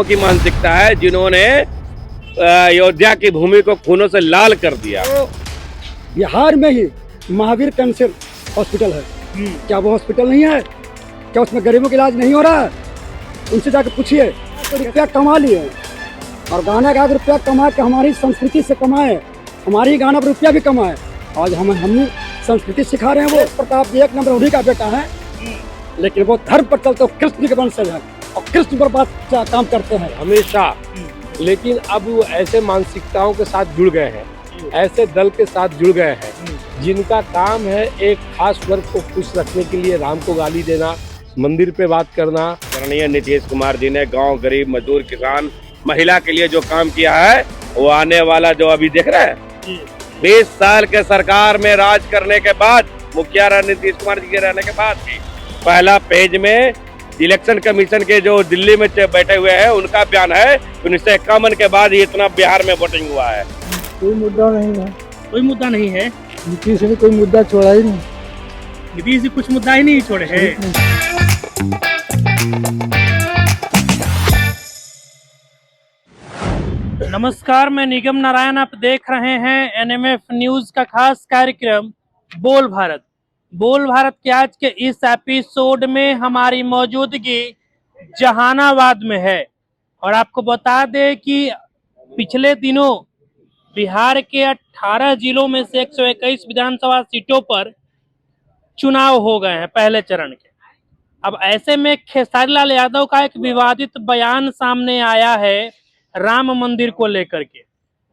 पार्टियों की मानसिकता है जिन्होंने अयोध्या की भूमि को खूनों से लाल कर दिया। तो बिहार में ही महावीर कैंसर हॉस्पिटल है, क्या वो हॉस्पिटल नहीं है? क्या उसमें गरीबों का इलाज नहीं हो रहा है? उनसे जाकर पूछिए। तो रुपया कमा लिए और गाना गा के रुपया कमा के हमारी संस्कृति से कमाए, हमारी गाना पर रुपया भी कमाए। आज हम संस्कृति सिखा रहे हैं। वो प्रताप जी एक नंबर उन्हीं का बेटा है, लेकिन वो धर्म पर चलते कृष्ण के वंशज है और कृष्ण पर बात काम करते हैं हमेशा। लेकिन अब वो ऐसे मानसिकताओं के साथ जुड़ गए हैं, ऐसे दल के साथ जुड़ गए हैं जिनका काम है एक खास वर्ग को खुश रखने के लिए राम को गाली देना, मंदिर पे बात करना। आदरणीय नीतीश कुमार जी ने गांव, गरीब, मजदूर, किसान, महिला के लिए जो काम किया है, वो आने वाला जो अभी देख रहे हैं 20 साल के सरकार में राज करने के बाद, मुखिया नीतीश कुमार जी के रहने के बाद ही पहला पेज में इलेक्शन कमीशन के जो दिल्ली में बैठे हुए हैं उनका बयान है 1951 के बाद ही इतना बिहार में वोटिंग हुआ है। कोई मुद्दा नहीं है, कोई मुद्दा नहीं है। नीतीश ने कोई मुद्दा छोड़ा ही नहीं। नीतीश जी कुछ मुद्दा ही नहीं छोड़े हैं। नमस्कार, मैं निगम नारायण, आप देख रहे हैं एनएमएफ न्यूज का खास कार्यक्रम बोल भारत। बोल भारत के आज के इस एपिसोड में हमारी मौजूदगी जहानाबाद में है और आपको बता दें कि पिछले दिनों बिहार के 18 जिलों में से 121 विधानसभा सीटों पर चुनाव हो गए हैं पहले चरण के। अब ऐसे में खेसारी लाल यादव का एक विवादित बयान सामने आया है राम मंदिर को लेकर के।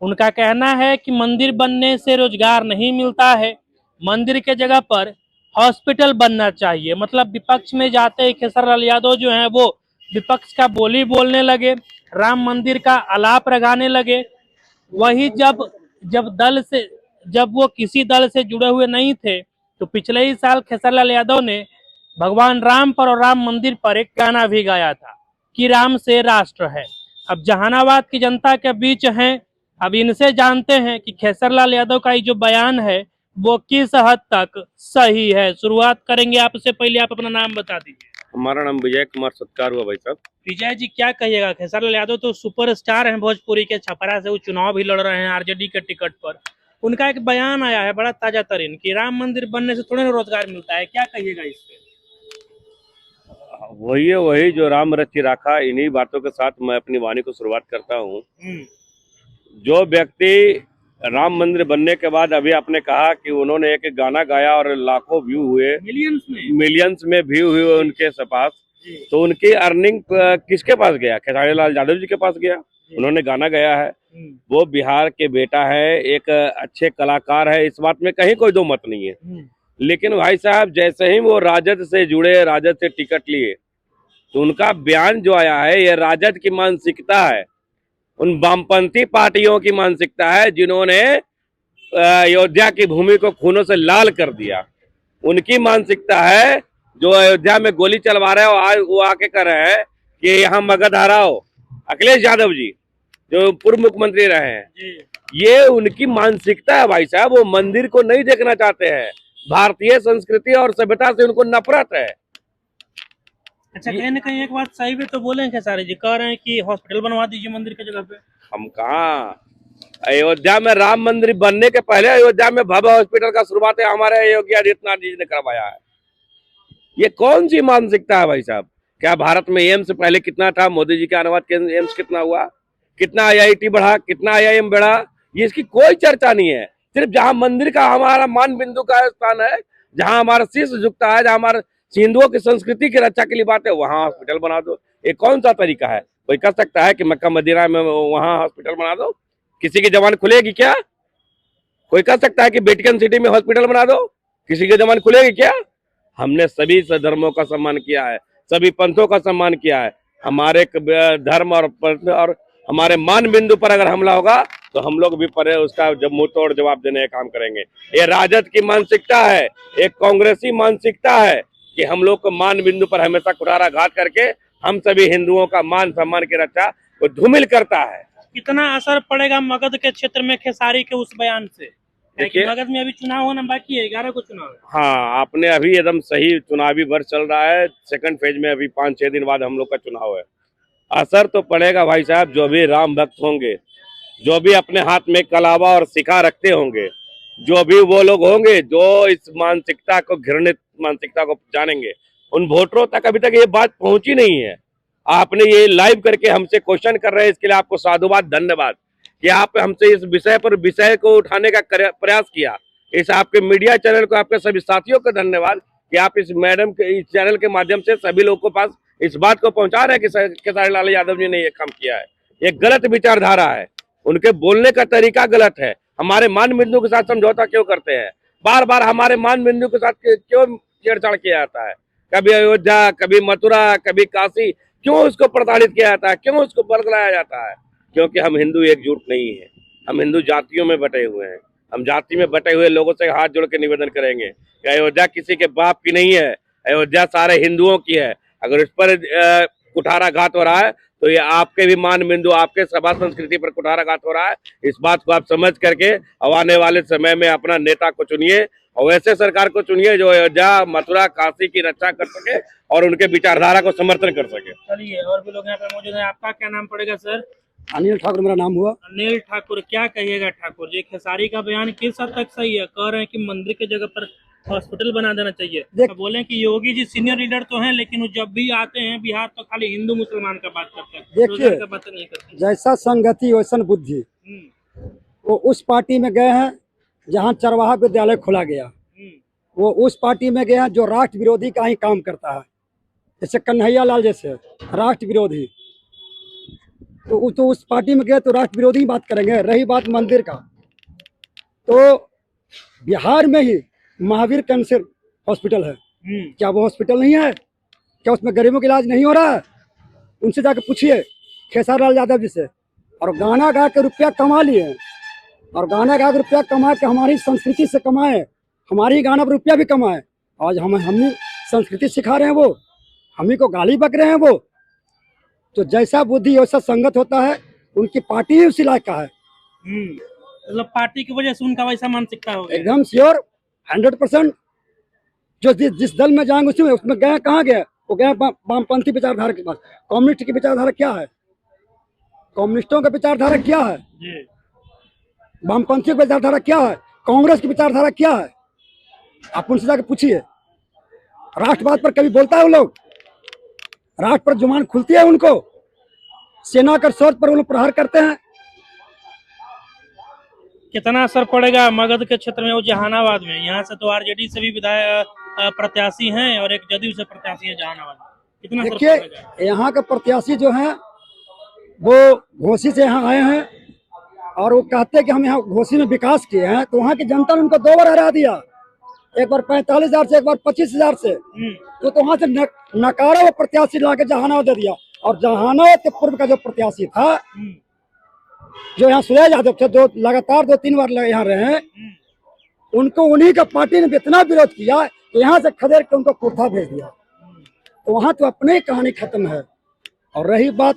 उनका कहना है कि मंदिर बनने से रोजगार नहीं मिलता है, मंदिर के जगह पर हॉस्पिटल बनना चाहिए। मतलब विपक्ष में जाते ही खेसारी लाल यादव जो हैं वो विपक्ष का बोली बोलने लगे, राम मंदिर का आलाप लगाने लगे। वही जब वो किसी दल से जुड़े हुए नहीं थे तो पिछले ही साल खेसारी लाल यादव ने भगवान राम पर और राम मंदिर पर एक गाना भी गाया था कि राम से राष्ट्र है। अब जहानाबाद की जनता के बीच हैं, अब इनसे जानते हैं कि खेसारी लाल यादव का ये जो बयान है वो किस हद तक सही है। शुरुआत करेंगे आपसे, पहले आप अपना नाम बता दीजिए। हमारा नाम विजय कुमार सत्कार हुआ भाई साहब। विजय जी, क्या कहिएगा? खेसारी लाल यादव तो सुपरस्टार हैं भोजपुरी के, छपरा से वो चुनाव भी लड़ रहे हैं आरजेडी के टिकट पर। उनका एक बयान आया है बड़ा ताजा तरीन कि राम मंदिर बनने से थोड़े ना रोजगार मिलता है, क्या कहिएगा इस पे? वही जो राम रचि राखा, इन्हीं बातों के साथ मैं अपनी वाणी को शुरुआत करता हूँ। जो व्यक्ति राम मंदिर बनने के बाद, अभी आपने कहा कि उन्होंने एक गाना गाया और लाखों व्यू हुए, मिलियंस में व्यू हुए उनके पास, तो उनकी अर्निंग किसके पास गया? खेसारी लाल यादव जी के पास गया। उन्होंने गाना गाया है, वो बिहार के बेटा है, एक अच्छे कलाकार है, इस बात में कहीं कोई दो मत नहीं है। लेकिन भाई साहब, जैसे ही वो राजद से जुड़े, राजद से टिकट लिए, तो उनका बयान जो आया है ये राजद की मानसिकता है, उन वामपंथी पार्टियों की मानसिकता है जिन्होंने अयोध्या की भूमि को खूनों से लाल कर दिया। उनकी मानसिकता है जो अयोध्या में गोली चलवा रहे हो, आज वो आके कह रहे हैं कि यहाँ मगध हराओ। अखिलेश यादव जी जो पूर्व मुख्यमंत्री रहे हैं, ये उनकी मानसिकता है भाई साहब। वो मंदिर को नहीं देखना चाहते हैं, भारतीय संस्कृति और सभ्यता से उनको नफरत है। अच्छा, कहीं ना कहीं एक बात सही भी तो बोले खेसारी जी, कह रहे हैं कि हॉस्पिटल बनवा दीजिए मंदिर के जगह पे। हम कहाँ, अयोध्या में राम मंदिर बनने के पहले अयोध्या में भव्य हॉस्पिटल का शुरुआत हमारे योगी आदित्यनाथ जी ने करवाया है। ये कौन सी मानसिकता है भाई साहब? क्या भारत में एम्स पहले कितना था? मोदी जी के आने बाद एम्स कितना हुआ? कितना आईआईटी बढ़ा? कितना आईआईएम बढ़ा? ये इसकी कोई चर्चा नहीं है। सिर्फ जहाँ मंदिर का हमारा मान बिंदु का स्थान है, जहाँ हमारा शीश झुकता है, जहाँ हमारे हिंदुओं की संस्कृति की रक्षा के लिए बात है, वहाँ हॉस्पिटल बना दो। ये कौन सा तरीका है? कोई कह सकता है कि मक्का मदीना में वहाँ हॉस्पिटल बना दो? किसी की जबान खुलेगी क्या? कोई कह सकता है कि वेटिकन सिटी में हॉस्पिटल बना दो? किसी की जबान खुलेगी क्या? हमने सभी धर्मों का सम्मान किया है, सभी पंथों का सम्मान किया है। हमारे धर्म और हमारे मान बिंदु पर अगर हमला होगा तो हम लोग भी पर उसका जब मुंह तोड़ जवाब देने का काम करेंगे। ये राजद की मानसिकता है, एक कांग्रेसी मानसिकता है कि हम लोग को मान बिंदु पर हमेशा कुठाराघात करके हम सभी हिंदुओं का मान सम्मान की रक्षा वो धूमिल करता है। कितना असर पड़ेगा मगध के क्षेत्र में खेसारी के उस बयान से? देखिए, मगध में अभी चुनाव होना बाकी है, 11 को चुनाव है। हाँ, आपने अभी एकदम सही, चुनावी वर्ष चल रहा है, सेकंड फेज में अभी 5-6 दिन बाद हम लोग का चुनाव है। असर तो पड़ेगा भाई साहब। जो भी राम भक्त होंगे, जो भी अपने हाथ में कलावा और सिखा रखते होंगे, जो भी वो लोग होंगे जो इस मानसिकता को, घृणित मानसिकता को जानेंगे, उन वोटरों तक अभी तक ये बात पहुंची नहीं है। आपने ये लाइव करके हमसे क्वेश्चन कर रहे हैं, इसके लिए आपको साधुवाद, धन्यवाद कि आप हमसे इस विषय को उठाने का प्रयास किया। इस आपके मीडिया चैनल को, आपके सभी साथियों को धन्यवाद कि आप इस मैडम के इस चैनल के माध्यम से सभी लोगों के पास इस बात को पहुंचा रहे हैं कि खेसारी लाल यादव जी ने ये काम किया है। ये गलत विचारधारा है, उनके बोलने का तरीका गलत है। हमारे मान बिंदु के साथ समझौता क्यों करते हैं? बार बार हमारे मान बिंदु के साथ क्यों छेड़छाड़ किया जाता है? कभी अयोध्या, कभी मथुरा, कभी काशी, क्यों उसको प्रताड़ित किया जाता है? क्यों उसको बरगलाया जाता है? क्योंकि हम हिंदू एकजुट नहीं है, हम हिंदू जातियों में बटे हुए हैं। हम जाति में बटे हुए लोगों से हाथ जोड़ के निवेदन करेंगे कि अयोध्या किसी के बाप की नहीं है, अयोध्या सारे हिंदुओं की है। अगर इस पर कुठाराघात हो रहा है तो ये आपके भी मान बिंदु, आपके सभा संस्कृति पर कुठाराघात हो रहा है। इस बात को आप समझ करके अब आने वाले समय में अपना नेता को चुनिए और वैसे सरकार को चुनिए जो अयोध्या, मथुरा, काशी की रक्षा कर सके और उनके विचारधारा को समर्थन कर सके। चलिए, और भी लोग यहाँ पे मौजूद हैं। आपका क्या नाम पड़ेगा सर? अनिल ठाकुर मेरा नाम हुआ। अनिल ठाकुर, क्या कहिएगा ठाकुर जी, खेसारी का बयान किस हद तक सही है? कह रहे हैं कि मंदिर की जगह पर हॉस्पिटल बना देना चाहिए। तो बोले कि योगी जी सीनियर लीडर तो हैं, लेकिन वो जब भी आते हैं बिहार तो खाली हिंदू मुसलमान का बात करते हैं, देखिए, का बात नहीं करते। जैसा संगति वैसन बुद्धि। वो उस पार्टी में गए हैं जहाँ चरवाहा विद्यालय खोला गया, वो उस पार्टी में गए हैं जो राष्ट्र विरोधी का ही काम करता है, जैसे कन्हैया लाल जैसे राष्ट्र विरोधी। तो उस पार्टी में गए तो राष्ट्र विरोधी बात करेंगे। रही बात मंदिर का, तो बिहार में ही महावीर कैंसर हॉस्पिटल है, क्या वो हॉस्पिटल नहीं है? क्या उसमें गरीबों का इलाज नहीं हो रहा है? उनसे जाकर पूछिए, खेसारी लाल यादव जी से। और गाना गा के रुपया कमा लिए, और गाना गा के रुपया कमा के हमारी संस्कृति से कमाए, हमारी गाना पर रुपया भी कमाए। आज हम ही संस्कृति सिखा रहे हैं, वो हम ही को गाली बक रहे हैं। वो तो जैसा बुद्धि वैसा संगत होता है, उनकी पार्टी ही उसी लायक का है। मतलब पार्टी की वजह से उनका वैसा मानसिकता हो गया। एकदम श्योर, 100%। जो जिस दल में जाएंगे उसमें गए, कहाँ गए? वो गए वामपंथी विचारधारा के पास। कम्युनिस्ट की विचारधारा क्या है? कम्युनिस्टों का विचारधारा क्या है? वामपंथी की विचारधारा क्या है? कांग्रेस की विचारधारा क्या है? आप उनसे जाकर पूछिए। राष्ट्रवाद पर कभी बोलता है वो लोग? राष्ट्र पर जुबान खुलती है उनको? सेना कर सोच पर वो लोग प्रहार करते हैं। कितना असर पड़ेगा मगध के क्षेत्र में और जहानाबाद में? यहाँ से तो आरजेडी से भी विधायक प्रत्याशी हैं और एक जदयू से प्रत्याशी है जहानाबाद में। कितना असर देखिए, पड़ेगा? यहाँ के प्रत्याशी जो हैं वो घोसी से यहाँ आए हैं और वो कहते हैं कि हम यहाँ घोसी में विकास किए हैं, तो वहाँ की जनता ने उनको 2 बार हरा दिया, एक बार 45,000 से, एक बार 25,000 से। तो वहाँ से नकारा वो प्रत्याशी ला के जहानाबाद दे दिया। और जहानाबाद के पूर्व का जो प्रत्याशी था, जो यहाँ सुरेश यादव थे, लगातार 2-3 बार यहाँ रहे हैं, उनको उन्हीं का पार्टी ने इतना विरोध किया कि यहाँ से खदेड़ के उनको कुर्था भेज दिया। तो वहाँ तो अपने ही कहानी खत्म है। और रही बात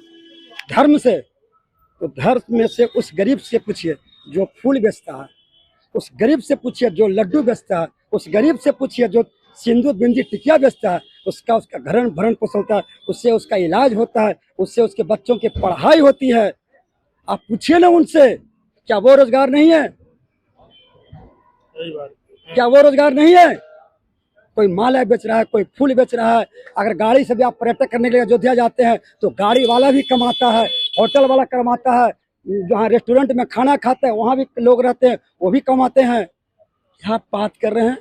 धर्म से, तो धर्म में से उस गरीब से पूछिए जो फूल बेचता है, उस गरीब से पूछिए जो लड्डू बेचता है, उस गरीब से पूछिए जो सिंदूर बिंदी टिकिया बेचता है, उसका भरण पोषण है, उससे उसका इलाज होता है, उससे उसके बच्चों की पढ़ाई होती है। आप पूछिए ना उनसे, क्या वो रोजगार नहीं है? क्या वो रोजगार नहीं है? कोई माला बेच रहा है, कोई फूल बेच रहा है। अगर गाड़ी से भी आप पर्यटक करने के लिए अयोध्या जाते हैं तो गाड़ी वाला भी कमाता है, होटल वाला कमाता है, जहाँ रेस्टोरेंट में खाना खाते हैं वहाँ भी लोग रहते हैं, वो भी कमाते हैं। क्या बात कर रहे हैं?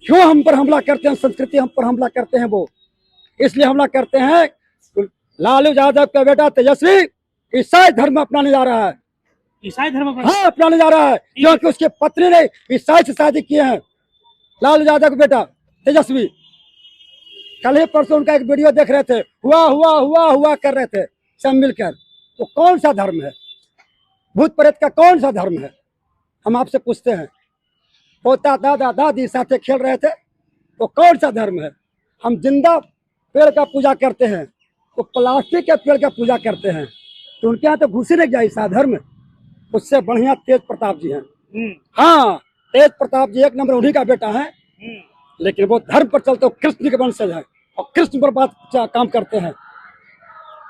क्यों हम पर हमला करते हैं? संस्कृति हम पर हमला करते हैं। वो इसलिए हमला करते हैं, लालू यादव का बेटा तेजस्वी ईसाई धर्म अपनाने जा रहा है। ईसाई धर्म? हाँ, अपनाने जा रहा है, क्योंकि उसके पत्नी ने ईसाई से शादी किए हैं। लालू यादव का बेटा तेजस्वी, कल ही परसों उनका एक वीडियो देख रहे थे, हुआ हुआ हुआ हुआ कर रहे थे सब मिलकर। तो कौन सा धर्म है? भूत प्रेत का कौन सा धर्म है? हम आपसे पूछते हैं। पोता दादा दादी साथे खेल रहे थे, तो कौन सा धर्म है? हम जिंदा पेड़ का पूजा करते हैं, तो प्लास्टिक के पेड़ का पूजा करते हैं। तो उनके यहाँ तो घुसी नहीं गया ईसा धर्म। उससे बढ़िया तेज प्रताप जी हैं। हाँ, तेज प्रताप जी 1 नंबर उन्हीं का बेटा है, लेकिन वो धर्म पर चलते हो, कृष्ण के वंशज है और कृष्ण पर बात काम करते हैं।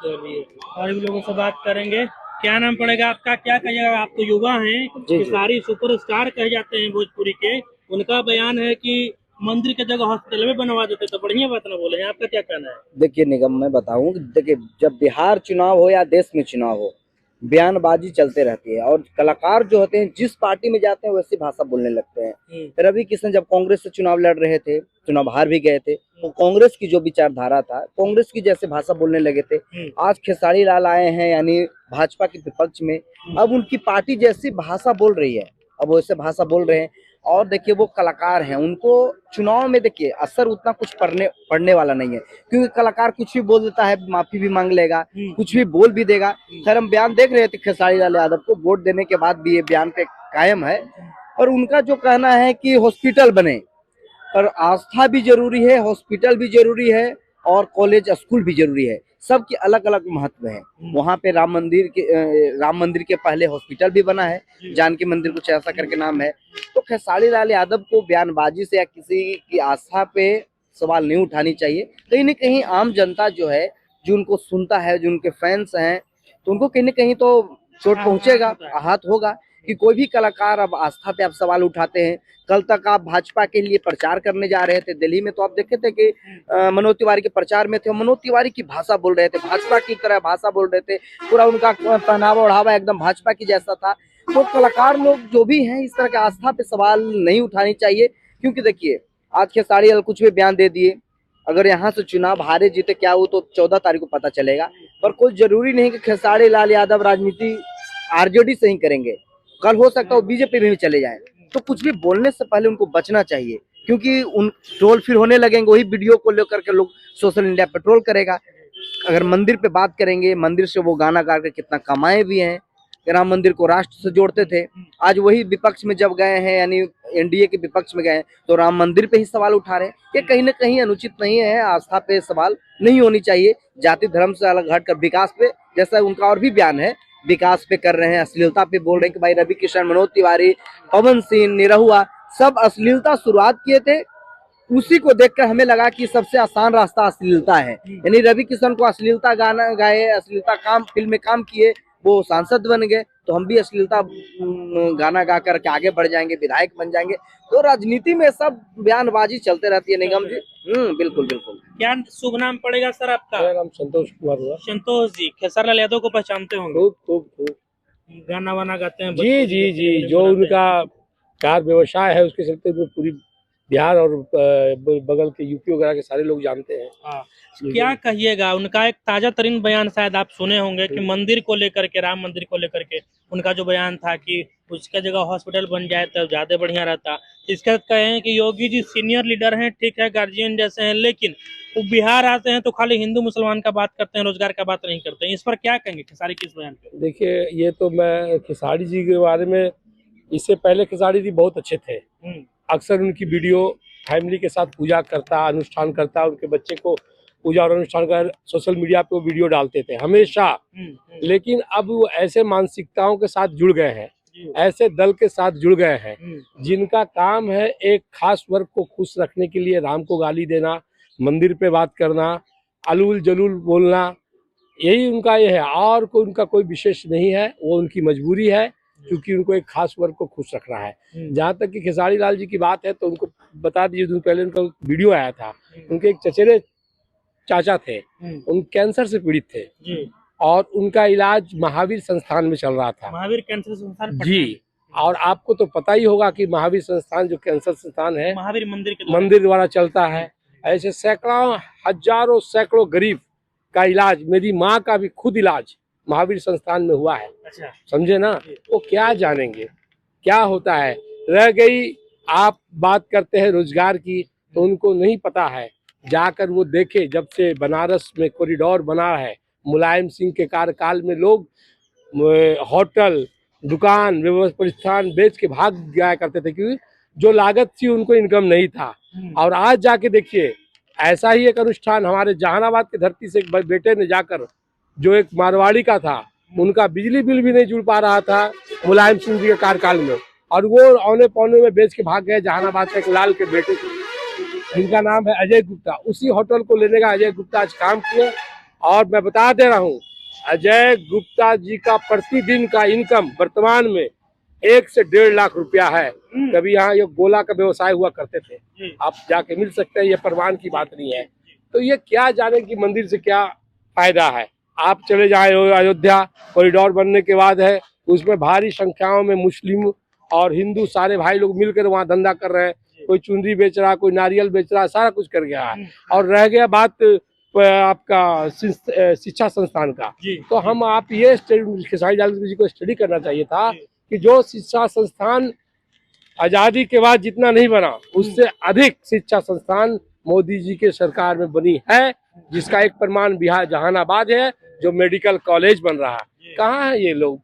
चलिए और भी लोगों से बात करेंगे। क्या नाम पड़ेगा आपका, क्या कहिएगा? आप तो युवा हैं, खेसारी सुपरस्टार कहे जाते हैं भोजपुरी के। उनका बयान है कि मंदिर की जगह हॉस्पिटल में बनवा देते तो बढ़िया बात ना बोले हैं। आपका क्या कहना है? देखिए निगम, मैं बताऊं, देखिए जब बिहार चुनाव हो या देश में चुनाव हो, बयानबाजी चलते रहती है और कलाकार जो होते हैं जिस पार्टी में जाते हैं वैसी भाषा बोलने लगते हैं। रवि किशन जब कांग्रेस से चुनाव लड़ रहे थे, चुनाव हार भी गए थे, तो कांग्रेस की जो विचारधारा था, कांग्रेस की जैसे भाषा बोलने लगे थे। आज खेसारी लाल आए हैं यानी भाजपा के विपक्ष में, अब उनकी पार्टी जैसी भाषा बोल रही है, अब वैसे भाषा बोल रहे हैं। और देखिए वो कलाकार हैं, उनको चुनाव में देखिए असर उतना कुछ पड़ने वाला नहीं है, क्योंकि कलाकार कुछ भी बोल देता है, माफी भी मांग लेगा, कुछ भी बोल भी देगा। खैर हम बयान देख रहे थे खेसारी लाल यादव को, वोट देने के बाद भी ये बयान पे कायम है। और उनका जो कहना है कि हॉस्पिटल बने, पर आस्था भी जरूरी है, हॉस्पिटल भी जरूरी है और कॉलेज स्कूल भी जरूरी है। सबके अलग अलग महत्व है। वहाँ पे राम मंदिर के पहले हॉस्पिटल भी बना है, जानकी मंदिर कुछ ऐसा करके नाम है। तो खेसारी लाल यादव को बयानबाजी से या किसी की आस्था पे सवाल नहीं उठानी चाहिए। कहीं न कहीं आम जनता जो है, जो उनको सुनता है, जो उनके फैंस हैं, तो उनको कहीं न कहीं तो चोट पहुंचेगा, आहत होगा कि कोई भी कलाकार अब आस्था पे आप सवाल उठाते हैं। कल तक आप भाजपा के लिए प्रचार करने जा रहे थे दिल्ली में, तो आप देखे थे कि मनोज तिवारी के प्रचार में थे, मनोज तिवारी की भाषा बोल रहे थे, भाजपा की तरह भाषा बोल रहे थे, पूरा उनका पहनावा ओढ़ावा एकदम भाजपा की जैसा था। तो कलाकार लोग जो भी हैं, इस तरह के आस्था पे सवाल नहीं उठानी चाहिए, क्योंकि देखिए आज खेसारी लाल कुछ भी बयान दे दिए, अगर यहाँ से चुनाव हारे जीते क्या हो तो 14 तारीख को पता चलेगा। पर कोई जरूरी नहीं कि खेसारी लाल यादव राजनीति आरजेडी से ही करेंगे, कल हो सकता है वो बीजेपी में भी चले जाएं। तो कुछ भी बोलने से पहले उनको बचना चाहिए, क्योंकि उन ट्रोल फिर होने लगेंगे, वही वीडियो को लेकर के लोग सोशल मीडिया पे ट्रोल करेगा। अगर मंदिर पे बात करेंगे, मंदिर से वो गाना गा के कितना कमाए भी हैं, राम मंदिर को राष्ट्र से जोड़ते थे। आज वही विपक्ष में जब गए हैं, यानी एनडीए के विपक्ष में गए, तो राम मंदिर पे ही सवाल उठा रहे हैं। ये कहीं ना कहीं अनुचित नहीं है, आस्था पे सवाल नहीं होनी चाहिए। जाति धर्म से अलग हटकर विकास पे, जैसा उनका और भी बयान है, विकास पे कर रहे हैं, अश्लीलता पे बोल रहे हैं कि भाई रवि किशन, मनोज तिवारी, पवन सिंह, निरहुआ सब अश्लीलता शुरुआत किए थे। उसी को देखकर हमें लगा कि सबसे आसान रास्ता अश्लीलता है, यानी रवि किशन को अश्लीलता गाना गाए, अश्लीलता फिल्म में काम किए, वो सांसद बन गए, तो हम भी अश्लीलता गाना गा करके आगे बढ़ जाएंगे, विधायक बन जाएंगे। तो राजनीति में सब बयानबाजी चलते रहती है निगम जी। बिल्कुल बिल्कुल। क्या शुभ नाम पड़ेगा सर आपका? मेरा नाम संतोष कुमार हुआ। संतोष जी, खेसारी लाल यादव को पहचानते होंगे? खूब गाना वाना गाते हैं? जी, जो उनका कार व्यवसाय है उसके चलते वो पूरी बिहार और बगल के यूपी वगैरह के सारे लोग जानते हैं। हाँ, क्या कहिएगा? उनका एक ताजा तरीन बयान शायद आप सुने होंगे कि मंदिर को लेकर के, राम मंदिर को लेकर के उनका जो बयान था कि उसका जगह हॉस्पिटल बन जाए तो ज्यादा बढ़िया रहता। इसका कहें कि योगी जी सीनियर लीडर हैं, ठीक है, गार्जियन जैसे हैं, लेकिन वो बिहार आते हैं तो खाली हिंदू मुसलमान का बात करते हैं, रोजगार का बात नहीं करते हैं। इस पर क्या कहेंगे खेसारी किस बयान पे? देखिए, ये तो मैं खेसारी जी के बारे में, इससे पहले खेसारी जी बहुत अच्छे थे। अक्सर उनकी वीडियो फैमिली के साथ पूजा करता, अनुष्ठान करता, उनके बच्चे को पूजा और अनुष्ठान कर सोशल मीडिया पे वो वीडियो डालते थे हमेशा। लेकिन अब वो ऐसे मानसिकताओं के साथ जुड़ गए हैं, ऐसे दल के साथ जुड़ गए हैं जिनका काम है एक खास वर्ग को खुश रखने के लिए राम को गाली देना, मंदिर पे बात करना, अलूल जलूल बोलना, यही उनका ये है। और उनका कोई विशेष नहीं है, वो उनकी मजबूरी है, क्योंकि उनको एक खास वर्ग को खुश रखना है। जहाँ तक कि खेसारी लाल जी की बात है, तो उनको बता दीजिए, दिन पहले उनका वीडियो आया था, उनके एक चचेरे चाचा थे, उन कैंसर से पीड़ित थे और उनका इलाज महावीर संस्थान में चल रहा था। महावीर कैंसर संस्थान जी, और आपको तो पता ही होगा कि महावीर संस्थान जो कैंसर संस्थान है, महावीर मंदिर द्वारा चलता है। ऐसे सैकड़ों, हजारों, सैकड़ों गरीब का इलाज, मेरी माँ का भी खुद इलाज महावीर संस्थान में हुआ है। अच्छा, समझे ना? वो क्या जानेंगे क्या होता है। रह गई आप बात करते हैं रोजगार की, तो उनको नहीं पता है। जाकर वो देखे, जब से बनारस में कॉरिडोर बना है, मुलायम सिंह के कार्यकाल में लोग होटल, दुकान, व्यवस्था प्रतिष्ठान बेच के भाग जाया करते थे, क्योंकि जो लागत थी उनको इनकम नहीं था। और आज जाके देखिए, ऐसा ही एक अनुष्ठान हमारे जहानाबाद की धरती से एक बेटे ने जाकर, जो एक मारवाड़ी का था, उनका बिजली बिल भी नहीं जुड़ पा रहा था मुलायम सिंह जी के कार्यकाल में, और वो औने पौने में बेच के भाग गए। जहानाबाद के एक लाल के बेटे जिनका नाम है अजय गुप्ता, उसी होटल को लेने का अजय गुप्ता आज काम किए और मैं बता दे रहा हूँ, अजय गुप्ता जी का प्रतिदिन का इनकम वर्तमान में 1 से 1.5 लाख रुपया है। कभी यहाँ ये गोला का व्यवसाय हुआ करते थे, आप जाके मिल सकते हैं, ये प्रमाण की बात नहीं है। तो ये क्या जाने कि मंदिर से क्या फायदा है। आप चले जाए अयोध्या, कॉरिडोर बनने के बाद है, उसमें भारी संख्याओं में मुस्लिम और हिंदू सारे भाई लोग मिलकर वहाँ धंधा कर रहे हैं। कोई चुनरी बेच रहा, कोई नारियल बेच रहा, सारा कुछ कर गया है। और रह गया बात आपका शिक्षा संस्थान का, तो हम आप ये खेसारी लाल जी को स्टडी करना चाहिए था कि जो शिक्षा संस्थान आजादी के बाद जितना नहीं बना, उससे अधिक शिक्षा संस्थान मोदी जी के सरकार में बनी है, जिसका एक प्रमाण बिहार जहानाबाद है, जो मेडिकल कॉलेज बन रहा है। कहाँ है ये लोग,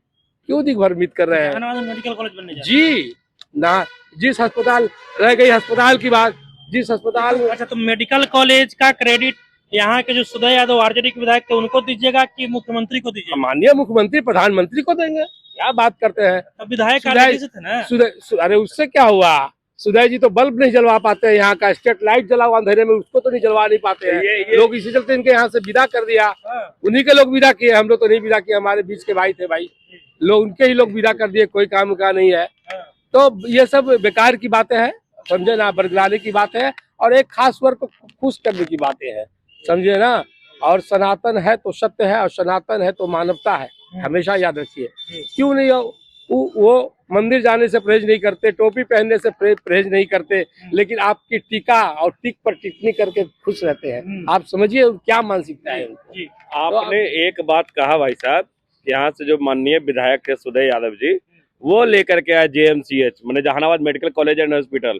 क्यों दिग्भ्रमित कर रहे हैं? जहानाबाद में मेडिकल कॉलेज बनने जा रहा है। जी ना, जिस अस्पताल रह गई अस्पताल की बात, जिस अस्पताल में अच्छा, तो मेडिकल कॉलेज का क्रेडिट यहाँ के जो सुदय यादव आरजेडी के विधायक थे उनको दीजिएगा कि मुख्यमंत्री को दीजिएगा? माननीय मुख्यमंत्री प्रधानमंत्री को देंगे। क्या बात करते हैं? तब विधायक सुदय- आरजेडी से थे ना। अरे उससे क्या हुआ, सुदय जी तो बल्ब नहीं जलवा पाते हैं, यहाँ का स्ट्रीट लाइट जलाओ अंधेरे में, उसको तो नहीं जलवा नहीं पाते हैं। लोग इसी चलते इनके यहाँ से विदा कर दिया। उन्हीं के लोग विदा किए, हम लोग तो नहीं विदा किए, हमारे बीच के भाई थे भाई, लोग उनके ही लोग विदा कर दिए, कोई काम का नहीं है। तो ये सब बेकार की बातें हैं, समझे ना, बरगलाने की बात है और एक खास वर्ग को खुश करने की बातें हैं, समझे ना। और सनातन है तो सत्य है, और सनातन है तो मानवता है, हमेशा याद रखिए। क्यों नहीं वो मंदिर जाने से परहेज नहीं करते, टोपी पहनने से परहेज नहीं करते, लेकिन आपकी टीका और टिक पर टिप्पणी करके खुश रहते हैं। आप समझिए क्या मानसिकता है उनकी। आपने एक बात कहा भाई साहब, यहाँ से जो माननीय विधायक थे सुदय यादव जी, वो लेकर के आए JMCH मैंने Jahanabad medical college and hospital.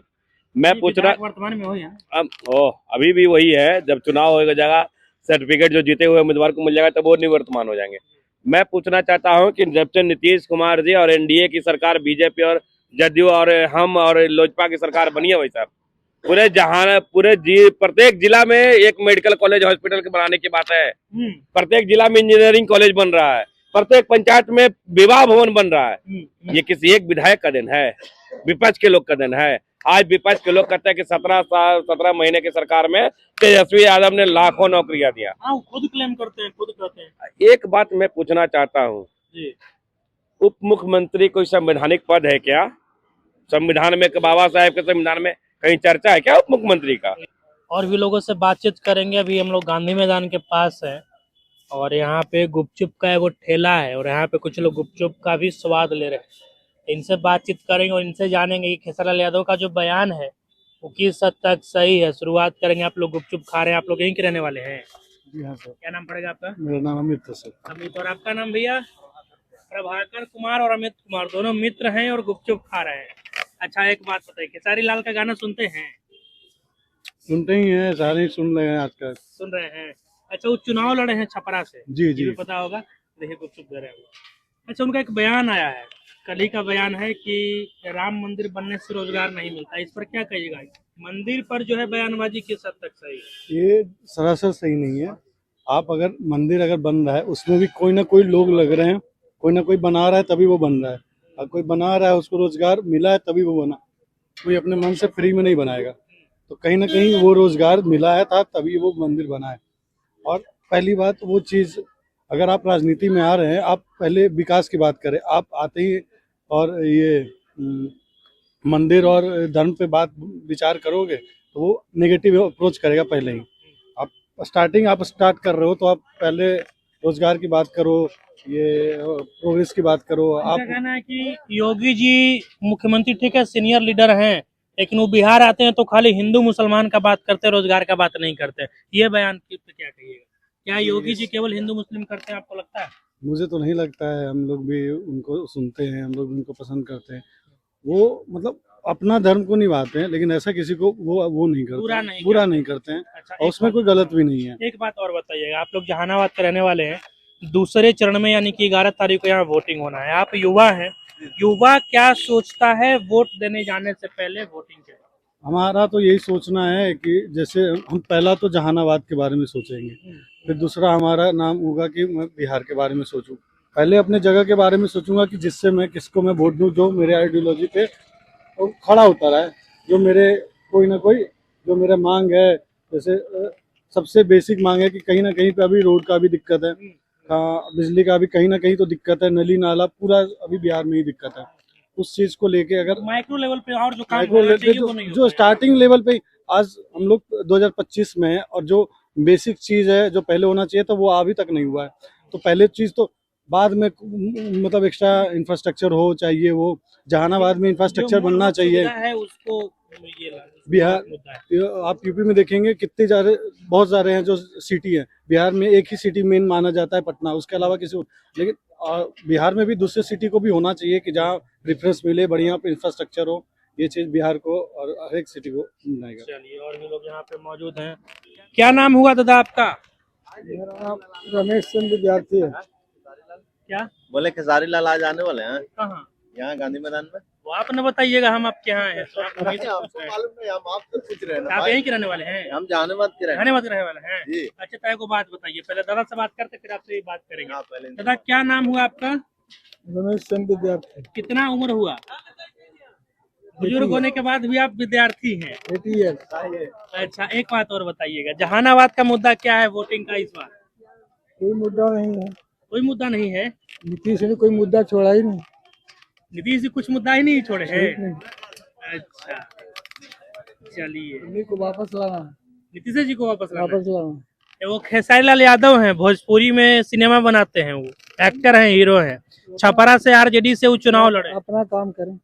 मैं पूछ रहा, वर्तमान में वही है। अभी भी वही है, जब चुनाव होगा जाएगा सर्टिफिकेट जो जीते हुए उम्मीदवार को मिल जाएगा तब वो निवर्तमान हो जाएंगे। मैं पूछना चाहता हूं कि जब से नीतीश कुमार जी और NDA की सरकार, बीजेपी और जदयू और हम और लोजपा की सरकार बनी है भाई साहब, प्रत्येक जिला में एक मेडिकल कॉलेज हॉस्पिटल के बनाने की बात है। प्रत्येक जिला में इंजीनियरिंग कॉलेज बन रहा है, प्रत्येक पंचायत में विवाह भवन बन रहा है। ये किसी एक विधायक का दिन है, विपक्ष के लोग का दिन है। आज विपक्ष के लोग कहते हैं कि 17 महीने की सरकार में तेजस्वी यादव ने लाखों नौकरियां दिया। हाँ, खुद क्लेम करते हैं, खुद कहते हैं। एक बात मैं पूछना चाहता हूँ, उप मुख्यमंत्री कोई संवैधानिक पद है क्या? संविधान में बाबा साहेब के संविधान में कहीं चर्चा है क्या उप मुख्यमंत्री का? और भी लोगों से बातचीत करेंगे। अभी हम लोग गांधी मैदान के पास है और यहाँ पे गुपचुप का वो ठेला है और यहाँ पे कुछ लोग गुपचुप का भी स्वाद ले रहे हैं। इनसे बातचीत करेंगे और इनसे जानेंगे कि खेसारी लाल यादव का जो बयान है वो किस हद तक सही है। शुरुआत करेंगे। आप लोग गुपचुप खा रहे हैं, आप लोग यहीं के रहने वाले हैं? जी हाँ सर। क्या नाम पड़ेगा आपका? मेरा नाम अमित है सर। अमित। और आपका नाम भैया? प्रभाकर कुमार और अमित कुमार दोनों मित्र हैं और गुपचुप खा रहे हैं। अच्छा, एक बात बताइए, खेसारी लाल का गाना सुनते हैं? सुनते ही हैं, सारे ही सुन रहे हैं आजकल। सुन रहे हैं। अच्छा, वो चुनाव लड़े हैं छपरा से, जी जी। ये भी पता होगा। देखिए गुपचुप दे रहे हैं। अच्छा, उनका एक बयान आया है, कल ही का बयान है कि राम मंदिर बनने से रोजगार नहीं मिलता। इस पर क्या कहिएगा? मंदिर पर जो है बयानबाजी किस हद तक सही है? ये सरासर सही नहीं है। आप अगर मंदिर अगर बन रहा है उसमें भी कोई ना कोई लोग लग रहे हैं, कोई ना कोई बना रहा है तभी वो बन रहा है। और कोई बना रहा है उसको रोजगार मिला है तभी वो बना, कोई अपने मन से फ्री में नहीं बनाएगा। तो कहीं ना कहीं वो रोजगार मिला है था तभी वो मंदिर बना है। और पहली बात वो चीज़, अगर आप राजनीति में आ रहे हैं, आप पहले विकास की बात करें। आप आते ही और ये मंदिर और धर्म पे बात विचार करोगे तो वो नेगेटिव अप्रोच करेगा पहले ही। आप स्टार्ट कर रहे हो तो आप पहले रोजगार की बात करो, ये प्रोग्रेस की बात करो। आप कहना है कि योगी जी मुख्यमंत्री ठीक है, सीनियर लीडर हैं, लेकिन वो बिहार आते हैं तो खाली हिंदू मुसलमान का बात करते हैं, रोजगार का बात नहीं करते। ये बयान पे क्या कहिएगा? क्या योगी जी केवल हिंदू मुस्लिम करते हैं, आपको लगता है? मुझे तो नहीं लगता है। हम लोग भी उनको सुनते हैं, हम लोग उनको पसंद करते हैं। वो मतलब अपना धर्म को निभाते हैं, लेकिन ऐसा किसी को वो नहीं करते, बुरा नहीं करते हैं। अच्छा, और उसमें कोई गलत भी नहीं है। एक बात और बताइएगा, आप लोग जहानाबाद के रहने वाले हैं, दूसरे चरण में यानी कि 11 तारीख को यहाँ वोटिंग होना है। आप युवा हैं, युवा क्या सोचता है वोट देने जाने से पहले, वोटिंग के? हमारा तो यही सोचना है कि जैसे हम पहला तो जहानाबाद के बारे में सोचेंगे, फिर दूसरा हमारा नाम होगा कि मैं बिहार के बारे में सोचूं। पहले अपने जगह के बारे में सोचूंगा कि जिससे मैं किसको मैं वोट दूं, जो मेरे आइडियोलॉजी पे खड़ा होता रहे, जो मेरे कोई ना कोई जो मेरा मांग है। जैसे सबसे बेसिक मांग है कि कहीं ना कहीं पे अभी रोड का भी दिक्कत है, बिजली का भी कहीं ना कहीं तो दिक्कत है, नली नाला पूरा अभी बिहार में ही दिक्कत है। उस चीज को लेके अगर माइक्रो लेवल पे और जो काम माइक्रो होना लेवल पे चाहिए वो नहीं हो जो पाया। स्टार्टिंग लेवल पे आज हम लोग 2025 में है और जो बेसिक चीज है जो पहले होना चाहिए था वो अभी तक नहीं हुआ है। तो पहले चीज तो बाद में मतलब एक्स्ट्रा इंफ्रास्ट्रक्चर हो चाहिए, वो जहानाबाद में इंफ्रास्ट्रक्चर जो बनना मूलभूत चाहिए। सुविधा है उसको ये बिहार मुद्दा है। आप यूपी में देखेंगे कितने सारे बहुत सारे हैं जो सिटी है, बिहार में एक ही सिटी मेन माना जाता है पटना, उसके अलावा किसी लेकिन बिहार में भी दूसरे सिटी को भी होना चाहिए कि जहाँ प्रेफरेंस मिले, बढ़िया इंफ्रास्ट्रक्चर हो। ये चीज बिहार को और हर एक सिटी को मिलेगा। चलिए और भी लोग यहाँ पे मौजूद हैं। क्या नाम हुआ दादा आपका? मेरा नाम रमेश चंद्र विद्यार्थी है। क्या? बोले खेसारी लाल आज आने वाले हैं कहाँ? यहाँ गांधी मैदान में। वो आप न बताइएगा, हम आपके यहाँ हैं तो आप वहीं से पूछ हमको रहे हैं। मालूम नहीं, हम आपसे पूछ रहे हैं ना आप भाई। यहीं के रहने वाले हैं? हम जहानाबाद के रहने जहानाबाद के रहने वाले हैं? जी। अच्छा तो को बात बताइए, पहले दादा से बात करते फिर आपसे बात करेंगे। हाँ, पहले दादा क्या नाम हुआ आपका? रमेश चंद्र विद्यार्थी। कितना उम्र हुआ? बुजुर्ग होने के बाद भी आप विद्यार्थी हैं? 80 ईयर। अच्छा एक बात और बताइएगा, जहानाबाद का मुद्दा क्या है वोटिंग का इस बार? कोई मुद्दा नहीं है, कोई मुद्दा नहीं है? नीतीश ने कोई मुद्दा छोड़ा ही नहीं। नीतीश जी कुछ मुद्दा ही नहीं छोड़े हैं? अच्छा चलिए, उन्हीं को वापस लाना, नीतीश जी को वापस लाना है। लाना। वो खेसारी लाल यादव हैं, भोजपुरी में सिनेमा बनाते हैं, वो एक्टर हैं, हीरो हैं। छपरा से आरजेडी से वो चुनाव लड़े। अपना काम करें।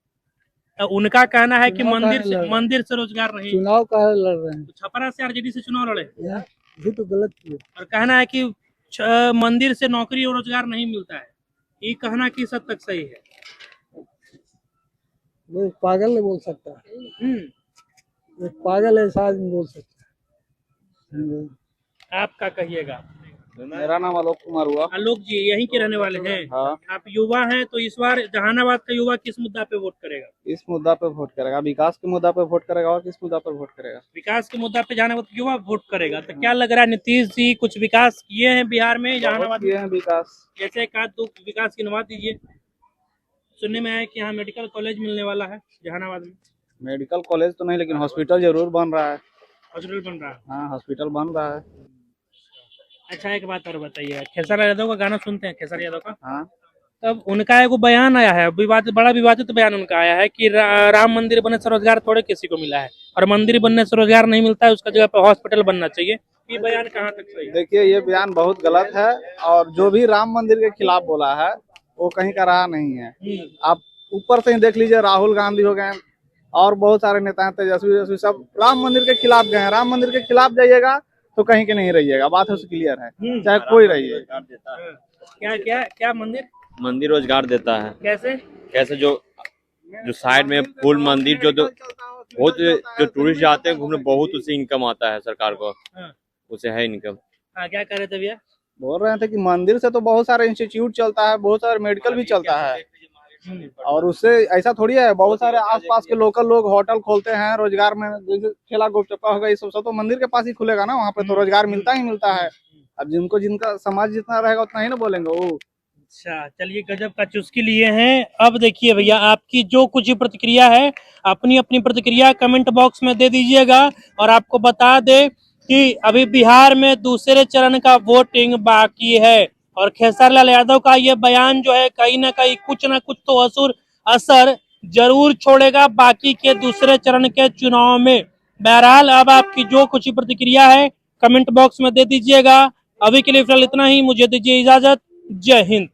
तो उनका कहना है कि चुनाव मंदिर काहे से लड़- मंदिर से रोजगार नहीं। चुनाव का लड़ रहे हैं, छपरा से आरजेडी से चुनाव लड़े ये तो गलत किया। और कहना है कि मंदिर से नौकरी और रोजगार नहीं मिलता है। ये कहना किस हद तक सही है? वो पागल नहीं बोल सकता, हम्म, एक पागल ऐसा आदमी बोल सकता है। आपका कहिएगा। मेरा नाम आलोक कुमार हुआ। आलोक जी यहीं के रहने वाले हैं? हाँ, आप युवा हैं तो इस बार जहानाबाद का युवा किस मुद्दा पे वोट करेगा? इस मुद्दा पे वोट करेगा, विकास के मुद्दा पे वोट करेगा। और किस मुद्दा पर वोट करेगा? विकास के मुद्दा पे जहानाबाद का युवा वोट करेगा। तो क्या लग रहा है, नीतीश जी कुछ विकास किए हैं बिहार में, जहानाबाद किए हैं विकास। जैसे एक आध दो विकास गिनवा दीजिए। सुनने में आया कि यहाँ मेडिकल कॉलेज मिलने वाला है जहानाबाद में। मेडिकल कॉलेज तो नहीं, लेकिन हॉस्पिटल जरूर बन रहा है। हॉस्पिटल बन रहा है। हाँ, हॉस्पिटल बन रहा है। अच्छा एक बात और बताइए, खेसारी यादव का गाना सुनते हैं? खेसारी यादव का हाँ, तब उनका एक बयान आया है, विवादित, बड़ा विवादित बयान उनका आया है कि राम मंदिर बनने से रोजगार थोड़े किसी को मिला है और मंदिर बनने से रोजगार नहीं मिलता है, उसका जगह पे हॉस्पिटल बनना चाहिए। ये बयान कहाँ तक सही है? देखिए ये बयान बहुत गलत है, और जो भी राम मंदिर के खिलाफ बोला है वो कहीं का रहा नहीं है। आप ऊपर से ही देख लीजिए, राहुल गांधी हो गए और बहुत सारे नेता हैं, तेजस्वी सब राम मंदिर के खिलाफ गए हैं। राम मंदिर के खिलाफ जाइएगा तो कहीं के नहीं रहिएगा, बात है क्लियर है, चाहे कोई रहिए। क्या क्या क्या मंदिर मंदिर रोजगार देता है। कैसे? कैसे? जो साइड में फुल मंदिर जो बहुत जो टूरिस्ट जाते हैं घूमने, बहुत उससे इनकम आता है सरकार को। हाँ। उसे है इनकम। हाँ क्या कर रहे थे भैया? बोल रहे थे कि मंदिर से तो बहुत सारे इंस्टीट्यूट चलता है, बहुत सारे मेडिकल भी चलता है, और उससे ऐसा थोड़ी है। बहुत सारे आसपास के लोकल लोग होटल खोलते हैं रोजगार में, जैसे ठेला गोलगप्पा होगा, ये सब तो मंदिर के पास ही खुलेगा ना, वहाँ पे तो रोजगार मिलता ही मिलता है। अब जिनका समाज जितना रहेगा उतना ही ना बोलेंगे वो। अच्छा चलिए, गजब का चुस्की लिए हैं। अब देखिए भैया, आपकी जो कुछ प्रतिक्रिया है अपनी अपनी प्रतिक्रिया कमेंट बॉक्स में दे दीजिएगा। और आपको बता दे कि अभी बिहार में दूसरे चरण का वोटिंग बाकी है और खेसारी लाल यादव का ये बयान जो है कहीं ना कहीं कुछ ना कुछ तो असर जरूर छोड़ेगा बाकी के दूसरे चरण के चुनाव में। बहरहाल अब आपकी जो कुछ प्रतिक्रिया है कमेंट बॉक्स में दे दीजिएगा। अभी के लिए फिलहाल इतना ही, मुझे दीजिए इजाजत। जय हिंद।